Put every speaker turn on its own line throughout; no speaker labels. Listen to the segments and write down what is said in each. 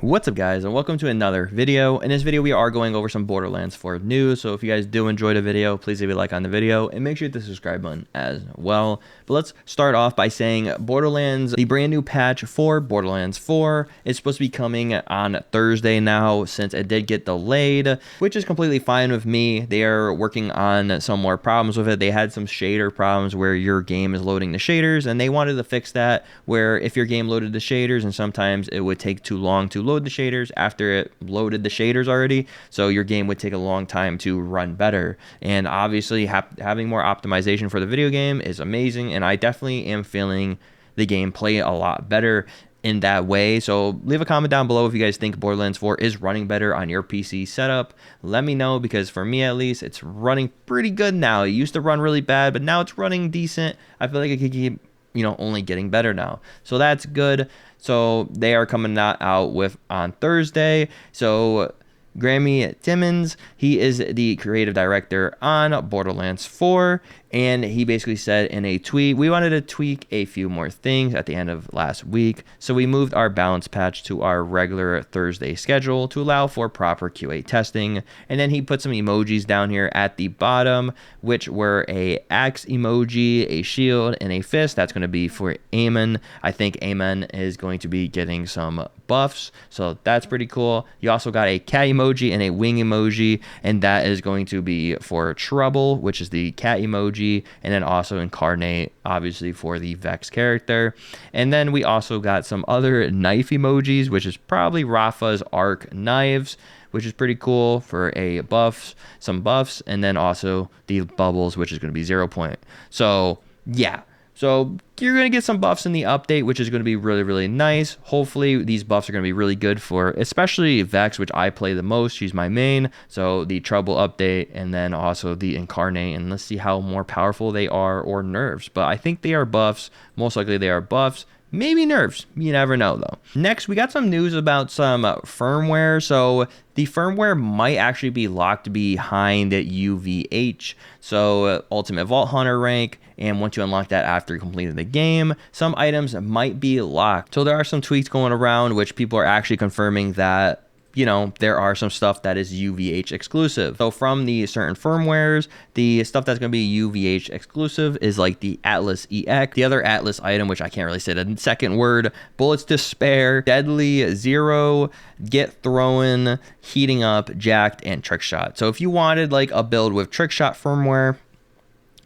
What's up guys, and welcome to another video. In this video we are going over some Borderlands 4 news, so if you guys do enjoy the video, please leave a like on the video and make sure to hit the subscribe button as well. But let's start off by saying Borderlands, the brand new patch for Borderlands 4 is supposed to be coming on Thursday now, since it did get delayed, which is completely fine with me. They are working on some more problems with it. They had some shader problems where your game is loading the shaders, and they wanted to fix that, where if your game loaded the shaders and sometimes it would take too long to load the shaders after it loaded the shaders already, so your game would take a long time to run better. And obviously having more optimization for the video game is amazing, and I definitely am feeling the game play a lot better in that way. So leave a comment down below if you guys think Borderlands 4 is running better on your PC setup. Let me know, because for me at least, it's running pretty good now. It used to run really bad, but now it's running decent. I feel like it could keep only getting better now, so that's good. So they are coming that out with on Thursday. So Grammy Timmons, he is the creative director on Borderlands 4, and he basically said in a tweet, we wanted to tweak a few more things at the end of last week, so we moved our balance patch to our regular Thursday schedule to allow for proper QA testing. And then he put some emojis down here at the bottom, which were a axe emoji, a shield, and a fist. That's going to be for Aemon. I think Aemon is going to be getting some buffs, so that's pretty cool. You also got a cat emoji and a wing emoji, and that is going to be for Trouble, which is the cat emoji, and then also Incarnate, obviously, for the Vex character. And then we also got some other knife emojis, which is probably Rafa's arc knives, which is pretty cool for a some buffs, and then also the bubbles, which is going to be 0 point. So yeah, so you're going to get some buffs in the update, which is going to be really, really nice. Hopefully these buffs are going to be really good for especially Vex, which I play the most. She's my main. So the Trouble update, and then also the Incarnate, and let's see how more powerful they are, or nerfs. But I think they are buffs. Most likely they are buffs. Maybe nerfs. You never know, though. Next, we got some news about some firmware. So the firmware might actually be locked behind UVH. So Ultimate Vault Hunter rank. And once you unlock that after completing the game, some items might be locked. So there are some tweaks going around, which people are actually confirming that there are some stuff that is UVH exclusive. So from the certain firmwares, the stuff that's going to be UVH exclusive is like the Atlas EX, the other Atlas item, which I can't really say the second word, Bullets to Spare, Deadly, Zero, Get Thrown, Heating Up, Jacked, and Trick Shot. So if you wanted like a build with Trick Shot firmware,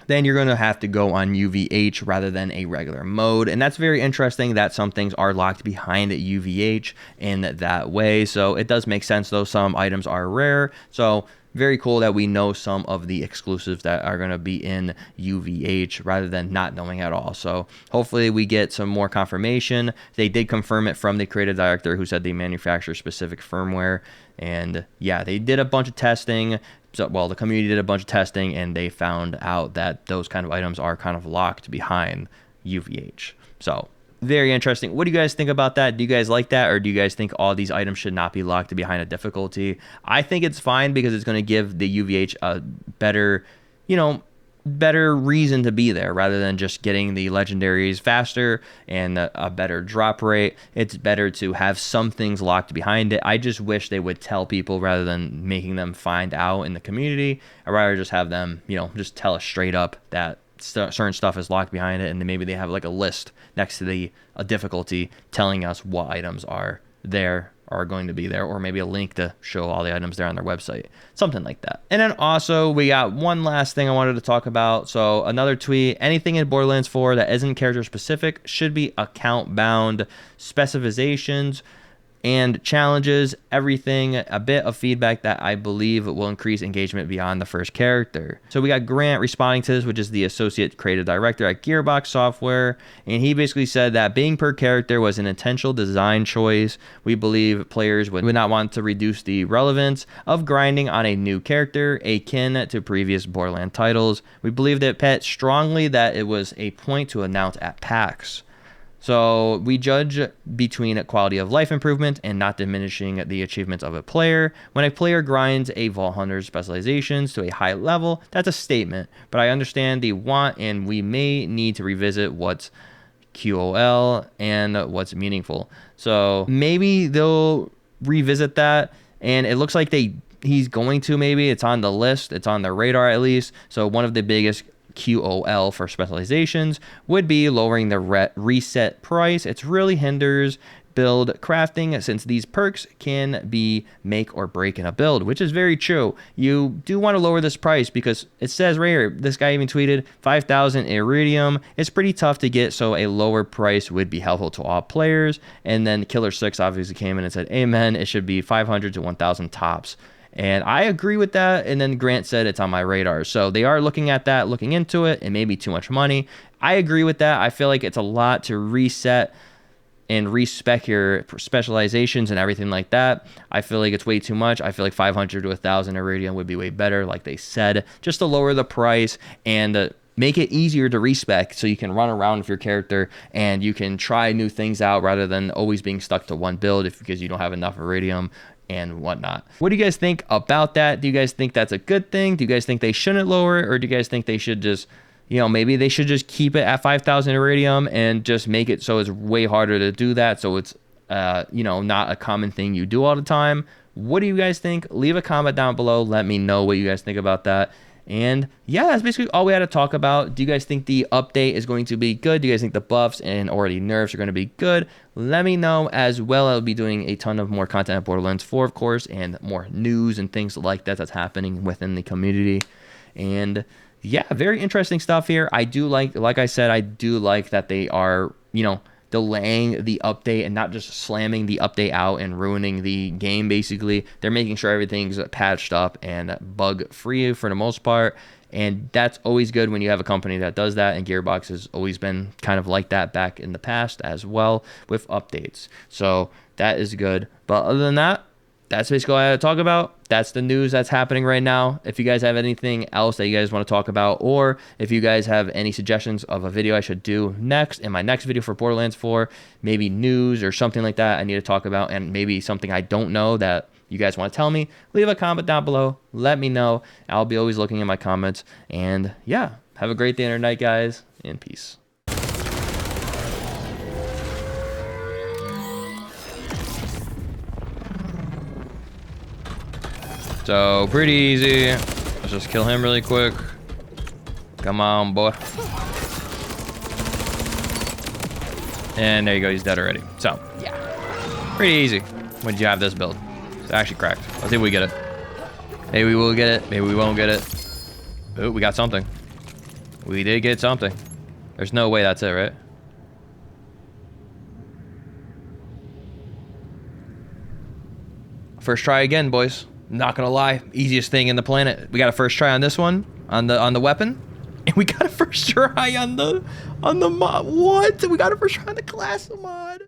then you're going to have to go on UVH rather than a regular mode. And that's very interesting that some things are locked behind UVH in that way. So it does make sense, though. Some items are rare. So very cool that we know some of the exclusives that are going to be in UVH rather than not knowing at all. So hopefully we get some more confirmation. They did confirm it from the creative director, who said they manufacture specific firmware. And yeah, they did a bunch of testing. So, well, the community did a bunch of testing, and they found out that those kind of items are kind of locked behind UVH. So very interesting. What do you guys think about that? Do you guys like that, or do you guys think all these items should not be locked behind a difficulty? I think it's fine, because it's going to give the UVH a better, better reason to be there, rather than just getting the legendaries faster and a better drop rate. It's better to have some things locked behind it. I just wish they would tell people rather than making them find out in the community. I'd rather just have them, just tell us straight up that certain stuff is locked behind it, and then maybe they have like a list next to a difficulty telling us what items are going to be there, or maybe a link to show all the items there on their website, something like that. And then also we got one last thing I wanted to talk about. So another tweet: anything in Borderlands 4 that isn't character specific should be account bound. Specifications and challenges, everything, a bit of feedback that I believe will increase engagement beyond the first character. So we got Grant responding to this, which is the associate creative director at Gearbox Software, and he basically said that being per character was an intentional design choice. We believe players would not want to reduce the relevance of grinding on a new character akin to previous Borderlands titles. We believed it Pet strongly that it was a point to announce at PAX. So we judge between quality of life improvement and not diminishing the achievements of a player. When a player grinds a Vault Hunter's specializations to a high level, that's a statement. But I understand the want, and we may need to revisit what's QOL and what's meaningful. So maybe they'll revisit that, and it looks like he's going to. Maybe it's on the list, it's on the radar at least. So one of the biggest QOL for specializations would be lowering the reset price. It really hinders build crafting, since these perks can be make or break in a build, which is very true. You do want to lower this price because it says right here, this guy even tweeted 5,000 iridium. It's pretty tough to get, so a lower price would be helpful to all players. And then Killer 6 obviously came in and said, amen, it should be 500 to 1,000 tops. And I agree with that. And then Grant said it's on my radar. So they are looking at that, looking into it. It may be too much money. I agree with that. I feel like it's a lot to reset and respec your specializations and everything like that. I feel like it's way too much. I feel like 500 to 1,000 iridium would be way better, like they said, just to lower the price and make it easier to respec, so you can run around with your character and you can try new things out rather than always being stuck to one build because you don't have enough iridium and whatnot. What do you guys think about that? Do you guys think that's a good thing? Do you guys think they shouldn't lower it, or do you guys think they should just, you know, maybe they should just keep it at 5,000 iridium and just make it so it's way harder to do that, so it's you know, not a common thing you do all the time? What do you guys think? Leave a comment down below. Let me know what you guys think about that. And yeah, that's basically all we had to talk about. Do you guys think the update is going to be good? Do you guys think the buffs and already nerfs are going to be good? Let me know as well. I'll be doing a ton of more content at Borderlands 4, of course, and more news and things like that that's happening within the community. And yeah, very interesting stuff here. I do like I said, I do like that they are, you know, delaying the update and not just slamming the update out and ruining the game. Basically, they're making sure everything's patched up and bug free for the most part, and that's always good when you have a company that does that. And Gearbox has always been kind of like that back in the past as well with updates, so that is good. But other than that, that's basically all I had to talk about. That's the news that's happening right now. If you guys have anything else that you guys want to talk about, or if you guys have any suggestions of a video I should do next in my next video for Borderlands 4, maybe news or something like that I need to talk about, and maybe something I don't know that you guys want to tell me, leave a comment down below. Let me know. I'll be always looking in my comments. And yeah, have a great day or night, guys, and peace. So, pretty easy. Let's just kill him really quick. Come on, boy. And there you go, he's dead already. So, yeah. Pretty easy when you have this build. It's actually cracked. Let's see if we get it. Maybe we will get it. Maybe we won't get it. Oh, we got something. We did get something. There's no way that's it, right? First try again, boys. Not gonna lie, easiest thing in the planet. We got a first try on this one, on the weapon, and we got a first try on the mod. What? We got a first try on the class mod.